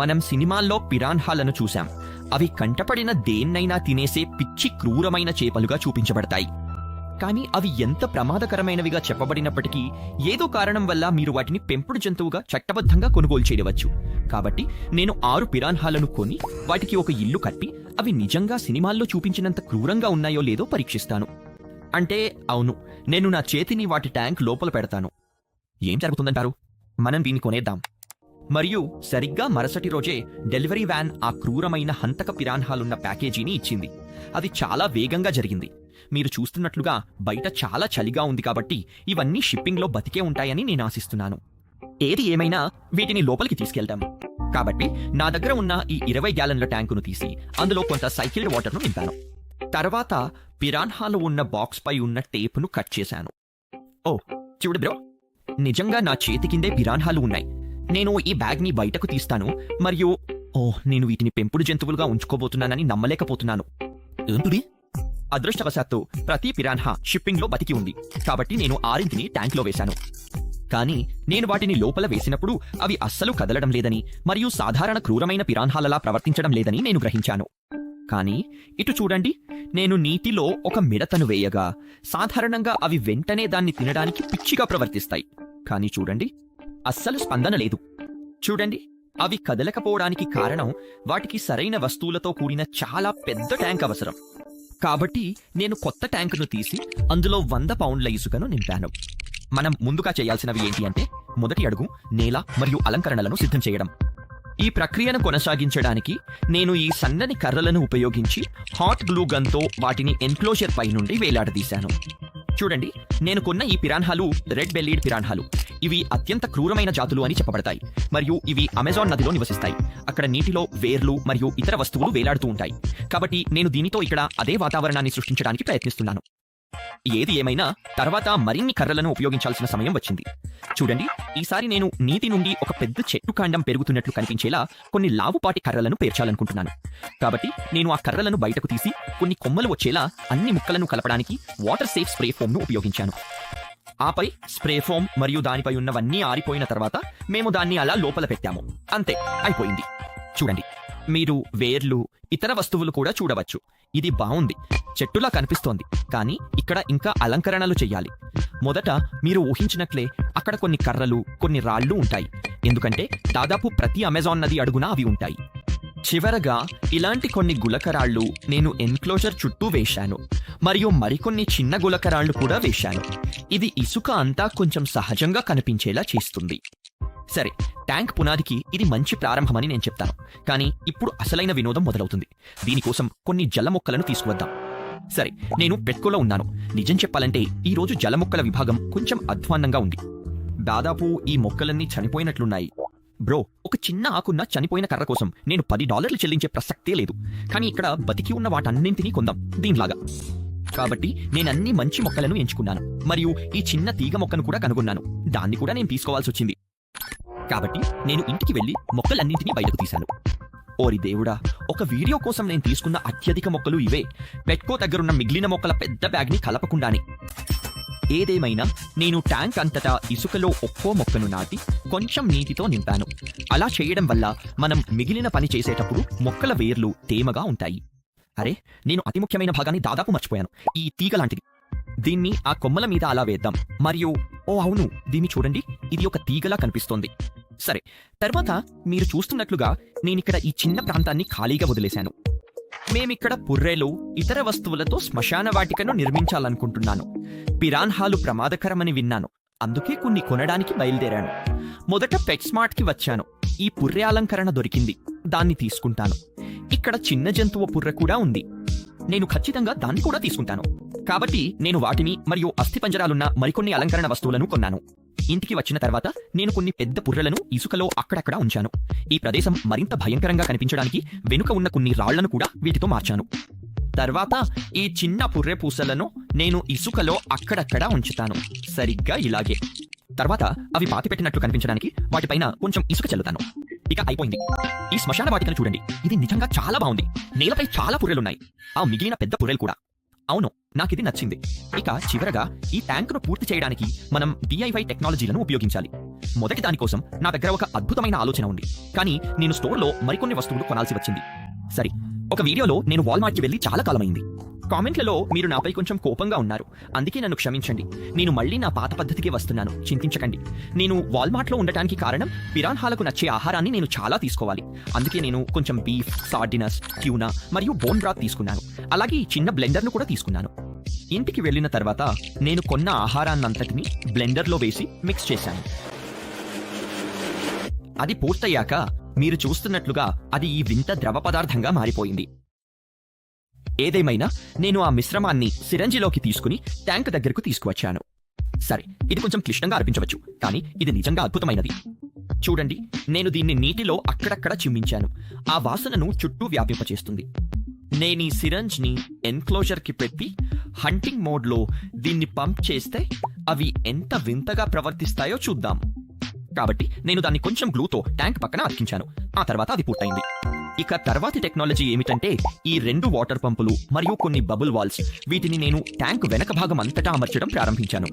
మనం సినిమాల్లో పిరాన్హాలను చూశాం. అవి కంటపడిన దేన్నైనా తినేసే పిచ్చి క్రూరమైన చేపలుగా చూపించబడతాయి. కానీ అవి ఎంత ప్రమాదకరమైనవిగా చెప్పబడినప్పటికీ ఏదో కారణం వల్ల మీరు వాటిని పెంపుడు జంతువుగా చట్టబద్ధంగా కొనుగోలు చేయవచ్చు. కాబట్టి నేను 6 పిరాన్హాలను కొని వాటికి ఒక ఇల్లు కట్టి అవి నిజంగా సినిమాల్లో చూపించినంత క్రూరంగా ఉన్నాయో లేదో పరీక్షిస్తాను. అంటే అవును, నేను నా చేతిని వాటి ట్యాంక్ లోపల పెడతాను. ఏం జరుగుతుందంటారు? మనం దీన్ని కొనేద్దాం. మరియు సరిగ్గా మరుసటి రోజే డెలివరీ వ్యాన్ ఆ క్రూరమైన హంతక పిరాన్హాలున్న ప్యాకేజీని ఇచ్చింది. అది చాలా వేగంగా జరిగింది. మీరు చూస్తున్నట్లుగా బయట చాలా చలిగా ఉంది కాబట్టి ఇవన్నీ షిప్పింగ్లో బతికే ఉంటాయని నేను ఆశిస్తున్నాను. ఏది ఏమైనా వీటిని లోపలికి తీసుకెళ్తాం. కాబట్టి నా దగ్గర ఉన్న ఈ 20 గ్యాలన్ల ట్యాంకును తీసి అందులో కొంత సైకిల్డ్ వాటర్ను నింపాను. తర్వాత పిరాన్హాలు ఉన్న బాక్స్ పై ఉన్న టేపును కట్ చేశాను. ఓ చూడు బ్రో, నిజంగా నా చేతి కిందే పిరాన్హాలు ఉన్నాయి. నేను ఈ బ్యాగ్ని బయటకు తీస్తాను మరియు నేను వీటిని పెంపుడు జంతువులుగా ఉంచుకోబోతున్నానని నమ్మలేకపోతున్నాను. ఏంటిది? అదృష్టవశాత్తు ప్రతి పిరాన్హా షిప్పింగ్లో బతికి ఉంది. కాబట్టి నేను 6ని ట్యాంక్లో వేశాను. కానీ నేను వాటిని లోపల వేసినప్పుడు అవి అస్సలు కదలడం లేదని మరియు సాధారణ క్రూరమైన పిరాన్హాలలా ప్రవర్తించడం లేదని నేను గ్రహించాను. కానీ ఇటు చూడండి, నేను నీటిలో ఒక మిడతను వేయగా సాధారణంగా అవి వెంటనే దాన్ని తినడానికి పిచ్చిగా ప్రవర్తిస్తాయి. కానీ చూడండి, అస్సలు స్పందన లేదు. చూడండి, అవి కదలకపోవడానికి కారణం వాటికి సరైన వస్తువులతో కూడిన చాలా పెద్ద ట్యాంక్ అవసరం. కాబట్టి నేను కొత్త ట్యాంకును తీసి అందులో 100 పౌండ్ల ఇసుకను నింపాను. మనం ముందుగా చేయాల్సినవి ఏంటి అంటే, మొదటి అడుగు నేల మరియు అలంకరణలను సిద్ధం చేయడం. ఈ ప్రక్రియను కొనసాగించడానికి నేను ఈ సన్నని కర్రలను ఉపయోగించి హాట్ గ్లూ గన్తో వాటిని ఎన్క్లోజర్ పై నుండి వేలాడదీశాను. చూడండి, నేను కొన్న ఈ పిరాన్హాలు రెడ్ బెల్లీడ్ పిరాన్హాలు. ఇవి అత్యంత క్రూరమైన జాతులు అని చెప్పబడతాయి మరియు ఇవి అమెజాన్ నదిలో నివసిస్తాయి. అక్కడ నీటిలో వేర్లు మరియు ఇతర వస్తువులు వేలాడుతూ ఉంటాయి. కాబట్టి నేను దీనితో ఇక్కడ అదే వాతావరణాన్ని సృష్టించడానికి ప్రయత్నిస్తున్నాను. ఏది ఏమైనా తర్వాత మరిన్ని కర్రలను ఉపయోగించాల్సిన సమయం వచ్చింది. చూడండి, ఈసారి నేను నీటి నుండి ఒక పెద్ద చెట్టు కాండం పెరుగుతున్నట్లు కనిపించేలా కొన్ని లావుపాటి కర్రలను పేర్చాలనుకుంటున్నాను. కాబట్టి నేను ఆ కర్రలను బయటకు తీసి కొన్ని కొమ్మలు వచ్చేలా అన్ని ముక్కలను కలపడానికి వాటర్ సేఫ్ స్ప్రే ఫోమ్ను ఉపయోగించాను. ఆపై స్ప్రే ఫోమ్ మరియు దానిపై ఉన్నవన్నీ ఆరిపోయిన తర్వాత మేము దాన్ని అలా లోపల పెట్టాము. అంతే, అయిపోయింది. చూడండి, మీరు వేర్లు ఇతర వస్తువులు కూడా చూడవచ్చు. ఇది బాగుంది, చెట్టులా కనిపిస్తోంది. కానీ ఇక్కడ ఇంకా అలంకరణలు చెయ్యాలి. మొదట మీరు ఊహించినట్లే అక్కడ కొన్ని కర్రలు కొన్ని రాళ్ళు ఉంటాయి. ఎందుకంటే దాదాపు ప్రతి అమెజాన్ నది అడుగున అవి ఉంటాయి. చివరగా ఇలాంటి కొన్ని గులకరాళ్ళు నేను ఎన్క్లోజర్ చుట్టూ వేశాను మరియు మరికొన్ని చిన్న గులకరాళ్ళు కూడా వేశాను. ఇది ఇసుక అంతా కొంచెం సహజంగా కనిపించేలా చేస్తుంది. సరే, ట్యాంక్ పునాదికి ఇది మంచి ప్రారంభమని నేను చెప్తాను. కానీ ఇప్పుడు అసలైన వినోదం మొదలవుతుంది. దీనికోసం కొన్ని జల మొక్కలను తీసుకువద్దాం. సరే, నేను పెట్కోలో ఉన్నాను. నిజం చెప్పాలంటే ఈ రోజు జల మొక్కల విభాగం కొంచెం అధ్వాన్నంగా ఉంది. దాదాపు ఈ మొక్కలన్నీ చనిపోయినట్లున్నాయి. బ్రో, ఒక చిన్న ఆకున్న చనిపోయిన కర్ర కోసం నేను $10 చెల్లించే ప్రసక్తే లేదు. కానీ ఇక్కడ బతికి ఉన్న వాటన్నింటినీ కొందాం దీనిలాగా. కాబట్టి నేనన్ని మంచి మొక్కలను ఎంచుకున్నాను మరియు ఈ చిన్న తీగ మొక్కను కూడా కనుగొన్నాను. దాన్ని కూడా నేను తీసుకోవాల్సి వచ్చింది. కాబట్టి నేను ఇంటికి వెళ్లి మొక్కలన్నింటినీ బయటకు తీశాను. ఓరి దేవుడా, ఒక వీడియో కోసం నేను తీసుకున్న అత్యధిక మొక్కలు ఇవే. పెట్కో దగ్గరున్న మిగిలిన మొక్కల పెద్ద బ్యాగ్ని కలపకుండానే. ఏదేమైనా నేను ట్యాంక్ అంతటా ఇసుకలో ఒక్కో మొక్కను నాటి కొంచెం నీటితో నింపాను. అలా చేయడం వల్ల మనం మిగిలిన పని చేసేటప్పుడు మొక్కల వేర్లు తేమగా ఉంటాయి. అరే, నేను అతి ముఖ్యమైన భాగాన్ని దాదాపు మర్చిపోయాను. ఈ తీగ లాంటిది. దీన్ని ఆ కొమ్మల మీద అలా వేద్దాం. మరియు అవును, దీన్ని చూడండి, ఇది ఒక తీగలా కనిపిస్తోంది. సరే, తర్వాత మీరు చూస్తున్నట్లుగా నేనిక్కడ ఈ చిన్న ప్రాంతాన్ని ఖాళీగా వదిలేశాను. మేమిక్కడ పుర్రెలు ఇతర వస్తువులతో శ్మశాన వాటికను నిర్మించాలనుకుంటున్నాను. పిరాన్హాలు ప్రమాదకరమని విన్నాను, అందుకే కొన్ని కొనడానికి బయలుదేరాను. మొదట పెట్ స్మార్ట్కి వచ్చాను. ఈ పుర్రె అలంకరణ దొరికింది, దాన్ని తీసుకుంటాను. ఇక్కడ చిన్న జంతువు పుర్రె కూడా ఉంది, నేను ఖచ్చితంగా దాన్ని కూడా తీసుకుంటాను. కాబట్టి నేను వాటిని మరియు అస్థిపంజరాలున్న మరికొన్ని అలంకరణ వస్తువులను కొన్నాను. ఇంటికి వచ్చిన తర్వాత నేను కొన్ని పెద్ద పుర్రెలను ఇసుకలో అక్కడక్కడ ఉంచాను. ఈ ప్రదేశం మరింత భయంకరంగా కనిపించడానికి వెనుక ఉన్న కొన్ని రాళ్లను కూడా వీటితో మార్చాను. తర్వాత ఈ చిన్న పుర్రె పూసలను నేను ఇసుకలో అక్కడక్కడ ఉంచుతాను, సరిగ్గా ఇలాగే. తర్వాత అవి పాతిపెట్టినట్లు కనిపించడానికి వాటిపైన కొంచెం ఇసుక చల్లుతాను. ఇక అయిపోయింది. ఈ శ్మశాన వాటికను చూడండి, ఇది నిజంగా చాలా బాగుంది. నేలపై చాలా పుర్రెలున్నాయి, ఆ మిగిలిన పెద్ద పుర్రెలు కూడా. అవును, నాకిది నచ్చింది. ఇక చివరగా ఈ ట్యాంకును పూర్తి చేయడానికి మనం DIY టెక్నాలజీలను ఉపయోగించాలి. మొదటి దానికోసం నా దగ్గర ఒక అద్భుతమైన ఆలోచన ఉంది, కానీ నేను స్టోర్లో మరికొన్ని వస్తువులు కొనాల్సి వచ్చింది. సరే, ఒక వీడియోలో నేను వాల్మార్ట్కి వెళ్ళి చాలా కాలమైంది. కామెంట్లలో మీరు నాపై కొంచెం కోపంగా ఉన్నారు, అందుకే నన్ను క్షమించండి. నేను మళ్ళీ నా పాత పద్ధతికి వస్తున్నాను, చింతించకండి. నేను వాల్మార్ట్లో ఉండటానికి కారణం పిరాన్హాలకు నచ్చే ఆహారాన్ని నేను చాలా తీసుకోవాలి. అందుకే నేను కొంచెం బీఫ్, సార్డినస్, ట్యూనా మరియు బోన్ బ్రాత్ తీసుకున్నాను. అలాగే ఈ చిన్న బ్లెండర్ను కూడా తీసుకున్నాను. ఇంటికి వెళ్ళిన తర్వాత నేను కొన్న ఆహారాన్నంతటిని బ్లెండర్లో వేసి మిక్స్ చేశాను. అది పూర్తయ్యాక మీరు చూస్తున్నట్లుగా అది ఈ వింత ద్రవ పదార్థంగా మారిపోయింది. ఏదేమైనా నేను ఆ మిశ్రమాన్ని సిరంజిలోకి తీసుకుని ట్యాంక్ దగ్గరకు తీసుకువచ్చాను. సరే, ఇది కొంచెం క్లిష్టంగా అనిపించవచ్చు, కానీ ఇది నిజంగా అద్భుతమైనది. చూడండి, నేను దీన్ని నీటిలో అక్కడక్కడ చిమ్మించాను. ఆ వాసనను చుట్టూ వ్యాపింపచేస్తుంది. నేను ఈ సిరంజ్ని ఎన్క్లోజర్కి పెట్టి హంటింగ్ మోడ్లో దీన్ని పంప్ చేస్తే అవి ఎంత వింతగా ప్రవర్తిస్తాయో చూద్దాం. కాబట్టి నేను దాన్ని కొంచెం గ్లూతో ట్యాంక్ పక్కన అతికించాను. ఆ తర్వాత అది పూర్తయింది. ఇక తర్వాతి టెక్నాలజీ ఏమిటంటే ఈ 2 వాటర్ పంపులు మరియు కొన్ని బబుల్ వాల్స్. వీటిని నేను ట్యాంక్ వెనక భాగం అంతటా అమర్చడం ప్రారంభించాను.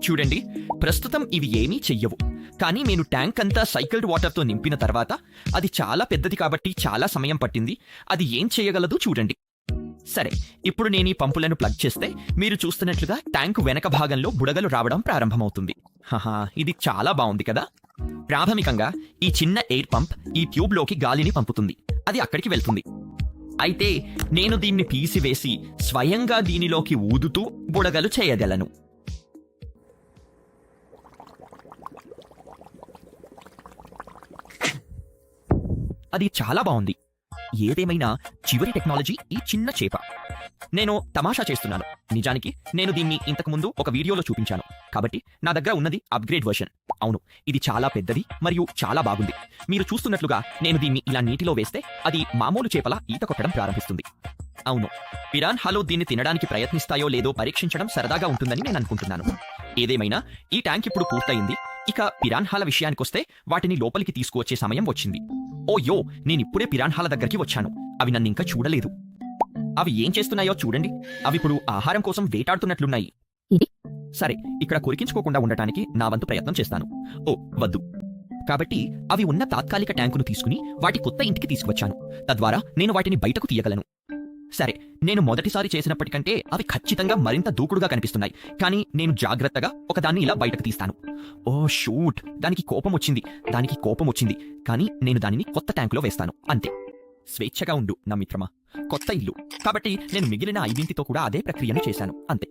చూడండి, ప్రస్తుతం ఇవి ఏమీ చెయ్యవు, కానీ నేను ట్యాంక్ అంతా సైకిల్డ్ వాటర్తో నింపిన తర్వాత అది చాలా పెద్దది కాబట్టి చాలా సమయం పట్టింది. అది ఏం చేయగలదో చూడండి. సరే, ఇప్పుడు నేను ఈ పంపులను ప్లగ్ చేస్తే మీరు చూస్తున్నట్లుగా ట్యాంకు వెనక భాగంలో బుడగలు రావడం ప్రారంభమవుతుంది. హహా, ఇది చాలా బాగుంది కదా. ప్రాథమికంగా ఈ చిన్న ఎయిర్ పంప్ ఈ ట్యూబ్లోకి గాలిని పంపుతుంది, అది అక్కడికి వెళ్తుంది. అయితే నేను దీన్ని తీసివేసి స్వయంగా దీనిలోకి ఊదుతూ బుడగలు చేయగలను. అది చాలా బాగుంది. ఏదేమైనా చివరి టెక్నాలజీ ఈ చిన్న చేప. నేను తమాషా చేస్తున్నాను, నిజానికి నేను దీన్ని ఇంతకుముందు ఒక వీడియోలో చూపించాను, కాబట్టి నా దగ్గర ఉన్నది అప్గ్రేడ్ వర్షన్. అవును, ఇది చాలా పెద్దది మరియు చాలా బాగుంది. మీరు చూస్తున్నట్లుగా నేను దీన్ని ఇలా నీటిలో వేస్తే అది మామూలు చేపల ఈత కొట్టడం ప్రారంభిస్తుంది. అవును, పిరాన్హాలు దీన్ని తినడానికి ప్రయత్నిస్తాయో లేదో పరీక్షించడం సరదాగా ఉంటుందని నేను అనుకుంటున్నాను. ఏదేమైనా ఈ ట్యాంక్ ఇప్పుడు పూర్తయింది. ఇక పిరాన్హాల విషయానికొస్తే వాటిని లోపలికి తీసుకువచ్చే సమయం వచ్చింది. ఓయో, నేనిప్పుడే పిరాన్హాల దగ్గరికి వచ్చాను. అవి నన్ను ఇంకా చూడలేదు. అవి ఏం చేస్తున్నాయో చూడండి. అవి ఇప్పుడు ఆహారం కోసం వేటాడుతున్నట్లున్నాయి. సరే, ఇక్కడ కొరికించుకోకుండా ఉండటానికి నా వంతు ప్రయత్నం చేస్తాను. ఓ వద్దు. కాబట్టి అవి ఉన్న తాత్కాలిక ట్యాంకును తీసుకుని వాటి కొత్త ఇంటికి తీసుకువచ్చాను. తద్వారా నేను వాటిని బయటకు తీయగలను. సరే, నేను మొదటిసారి చేసినప్పటికంటే అవి ఖచ్చితంగా మరింత దూకుడుగా కనిపిస్తున్నాయి, కానీ నేను జాగ్రత్తగా ఒకదాన్ని ఇలా బయటకు తీస్తాను. ఓ షూట్, దానికి కోపం వచ్చింది, కానీ నేను దానిని కొత్త ట్యాంకులో వేస్తాను. అంతే. స్వేచ్ఛగా ఉండు నా మిత్రమా. కొత్త ఇల్లు కాబట్టి నేను మిగిలిన 5తో కూడా అదే ప్రక్రియను చేశాను. అంతే.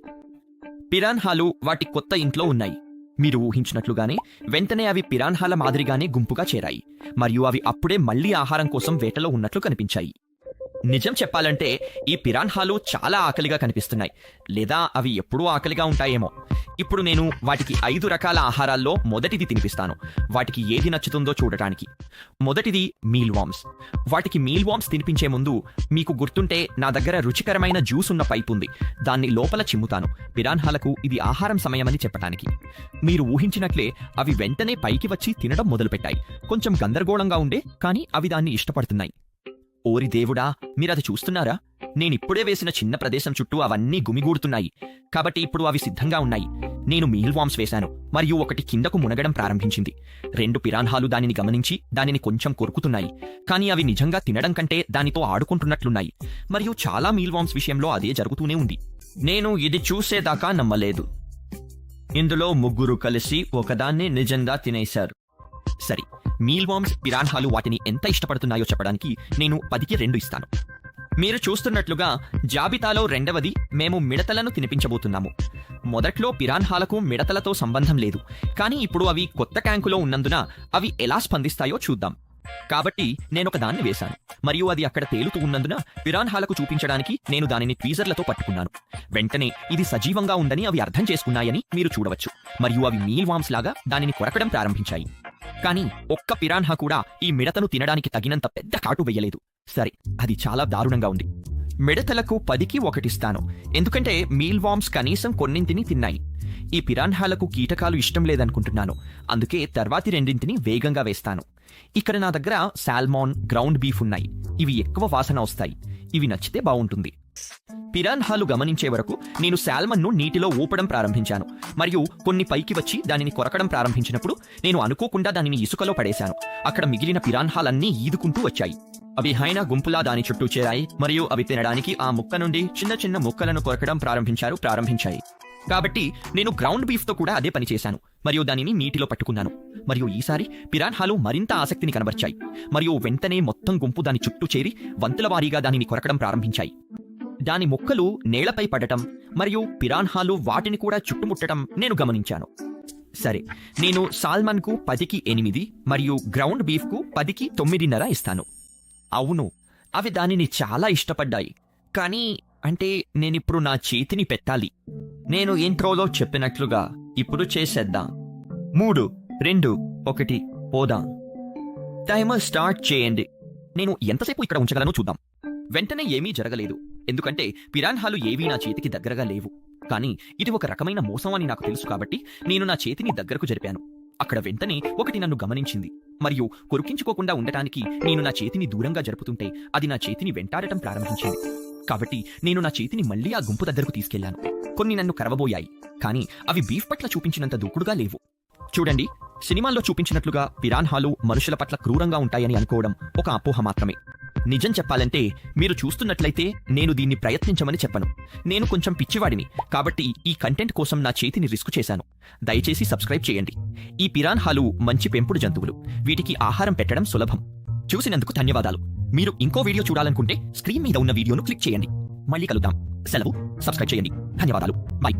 పిరాన్హాలు వాటి కొత్త ఇంట్లో ఉన్నాయి. మీరు ఊహించినట్లుగానే వెంటనే అవి పిరాన్హాల మాదిరిగానే గుంపుగా చేరాయి, మరియు అవి అప్పుడే మళ్లీ ఆహారం కోసం వేటలో ఉన్నట్లు కనిపించాయి. నిజం చెప్పాలంటే ఈ పిరాన్హాలు చాలా ఆకలిగా కనిపిస్తున్నాయి, లేదా అవి ఎప్పుడూ ఆకలిగా ఉంటాయేమో. ఇప్పుడు నేను వాటికి 5 రకాల ఆహారాల్లో మొదటిది తినిపిస్తాను, వాటికి ఏది నచ్చుతుందో చూడటానికి. మొదటిది మీల్ వామ్స్. వాటికి మీల్ వామ్స్ తినిపించే ముందు మీకు గుర్తుంటే నా దగ్గర రుచికరమైన జ్యూస్ ఉన్న పైపు ఉంది, దాన్ని లోపల చిమ్ముతాను, పిరాన్హాలకు ఇది ఆహారం సమయమని చెప్పటానికి. మీరు ఊహించినట్లే అవి వెంటనే పైకి వచ్చి తినడం మొదలుపెట్టాయి. కొంచెం గందరగోళంగా ఉండే, కానీ అవి దాన్ని ఇష్టపడుతున్నాయి. ఓరి దేవుడా, మీరది చూస్తున్నారా? నేనిప్పుడే వేసిన చిన్న ప్రదేశం చుట్టూ అవన్నీ గుమిగూడుతున్నాయి, కాబట్టి ఇప్పుడు అవి సిద్ధంగా ఉన్నాయి. నేను మీల్ వామ్స్ వేశాను మరియు ఒకటి కిందకు మునగడం ప్రారంభించింది. 2 పిరాన్హాలు దానిని గమనించి దానిని కొంచెం కొరుకుతున్నాయి, కానీ అవి నిజంగా తినడం కంటే దానితో ఆడుకుంటున్నట్లున్నాయి. మరియు చాలా మీల్ వామ్స్ విషయంలో అదే జరుగుతూనే ఉంది. నేను ఇది చూసేదాకా నమ్మలేదు. ఇందులో 3 కలిసి ఒకదాన్ని నిజంగా తినేశారు. సరే, మీల్ వామ్స్ పిరాన్హాలు వాటిని ఎంత ఇష్టపడుతున్నాయో చెప్పడానికి నేను 10కి 2 ఇస్తాను. మీరు చూస్తున్నట్లుగా జాబితాలో 2వది మేము మిడతలను తినిపించబోతున్నాము. మొదట్లో పిరాన్హాలకు మిడతలతో సంబంధం లేదు, కానీ ఇప్పుడు అవి కొత్త ట్యాంకులో ఉన్నందున అవి ఎలా స్పందిస్తాయో చూద్దాం. కాబట్టి నేనొక దాన్ని వేశాను మరియు అది అక్కడ తేలుతూ ఉన్నందున పిరాన్హాలకు చూపించడానికి నేను దానిని ట్వీజర్లతో పట్టుకున్నాను. వెంటనే ఇది సజీవంగా ఉందని అవి అర్థం చేసుకున్నాయని మీరు చూడవచ్చు, మరియు అవి మీల్ వామ్స్ లాగా దానిని కొరకడం ప్రారంభించాయి. కానీ ఒక్క పిరాన్హా కూడా ఈ మిడతను తినడానికి తగినంత పెద్ద కాటు వెయ్యలేదు. సరే, అది చాలా దారుణంగా ఉంది. మిడతలకు 10కి 1 ఇస్తాను, ఎందుకంటే మీల్ వామ్స్ కనీసం కొన్నింటిని తిన్నాయి. ఈ పిరాన్హాలకు కీటకాలు ఇష్టం లేదనుకుంటున్నాను, అందుకే తర్వాతి 2ని వేగంగా వేస్తాను. ఇక్కడ నా దగ్గర సాల్మాన్, గ్రౌండ్ బీఫ్ ఉన్నాయి. ఇవి ఎక్కువ వాసన వస్తాయి. ఇవి నచ్చితే బాగుంటుంది. పిరాన్హాలు గమనించే వరకు నేను సాల్మన్ను నీటిలో ఊపడం ప్రారంభించాను మరియు కొన్ని పైకి వచ్చి దానిని కొరకడం ప్రారంభించినప్పుడు నేను అనుకోకుండా దానిని ఇసుకలో పడేశాను. అక్కడ మిగిలిన పిరాన్హాలన్నీ ఈదుకుంటూ వచ్చాయి. అవి హైనా గుంపులా దాని చుట్టూ చేరాయి మరియు అవి తినడానికి ఆ ముక్క నుండి చిన్న చిన్న ముక్కలను కొరకడం ప్రారంభించాయి. కాబట్టి నేను గ్రౌండ్ బీఫ్తో కూడా అదే పని చేశాను మరియు దానిని నీటిలో పట్టుకున్నాను. మరియు ఈసారి పిరాన్హాలు మరింత ఆసక్తిని కనబర్చాయి మరియు వెంటనే మొత్తం గుంపు దాని చుట్టూ చేరి వంతుల వారీగా దానిని కొరకడం ప్రారంభించాయి. దాని ముక్కలు నేలపై పడటం మరియు పిరాన్హాలు వాటిని కూడా చుట్టుముట్టడం నేను గమనించాను. సరే, నేను సాల్మన్కు 10కి 8 మరియు గ్రౌండ్ బీఫ్కు 10కి 9.5 ఇస్తాను. అవును, అవి దానిని చాలా ఇష్టపడ్డాయి. కానీ అంటే నేనిప్పుడు నా చేతిని పెట్టాలి. నేను ఇంట్రోలో చెప్పినట్లుగా ఇప్పుడు చేసేద్దాం. 3, 2, 1 పోదాం. టైమర్ స్టార్ట్ చేయండి. నేను ఎంతసేపు ఇక్కడ ఉంచగలను చూద్దాం. వెంటనే ఏమీ జరగలేదు, ఎందుకంటే పిరాన్హాలు ఏవీ నా చేతికి దగ్గరగా లేవు. కానీ ఇది ఒక రకమైన మోసం అని నాకు తెలుసు కాబట్టి నేను నా చేతిని దగ్గరకు జరిపాను. అక్కడ వెంటనే ఒకటి నన్ను గమనించింది మరియు కొరికించుకోకుండా ఉండటానికి నేను నా చేతిని దూరంగా జరుపుతుంటే అది నా చేతిని వెంటాడటం ప్రారంభించింది. కాబట్టి నేను నా చేతిని మళ్ళీ ఆ గుంపు దగ్గరకు తీసుకెళ్లాను. కొన్ని నన్ను కరవబోయాయి, కానీ అవి బీఫ్ పట్ల చూపించినంత దూకుడుగా లేవు. చూడండి, సినిమాల్లో చూపించినట్లుగా పిరాన్హాలు మనుషుల పట్ల క్రూరంగా ఉంటాయని అనుకోవడం ఒక అపోహ మాత్రమే. నిజం చెప్పాలంటే మీరు చూస్తున్నట్లయితే నేను దీన్ని ప్రయత్నించమని చెప్పను. నేను కొంచెం పిచ్చివాడిని కాబట్టి ఈ కంటెంట్ కోసం నా చేతిని రిస్క్ చేశాను. దయచేసి సబ్స్క్రైబ్ చేయండి. ఈ పిరాన్హాలు మంచి పెంపుడు జంతువులు. వీటికి ఆహారం పెట్టడం సులభం. చూసినందుకు ధన్యవాదాలు. మీరు ఇంకో వీడియో చూడాలనుకుంటే స్క్రీన్ మీద ఉన్న వీడియోను క్లిక్ చేయండి. మళ్ళీ కలుద్దాం. సెలవు. సబ్స్క్రైబ్ చేయండి. ధన్యవాదాలు. బై.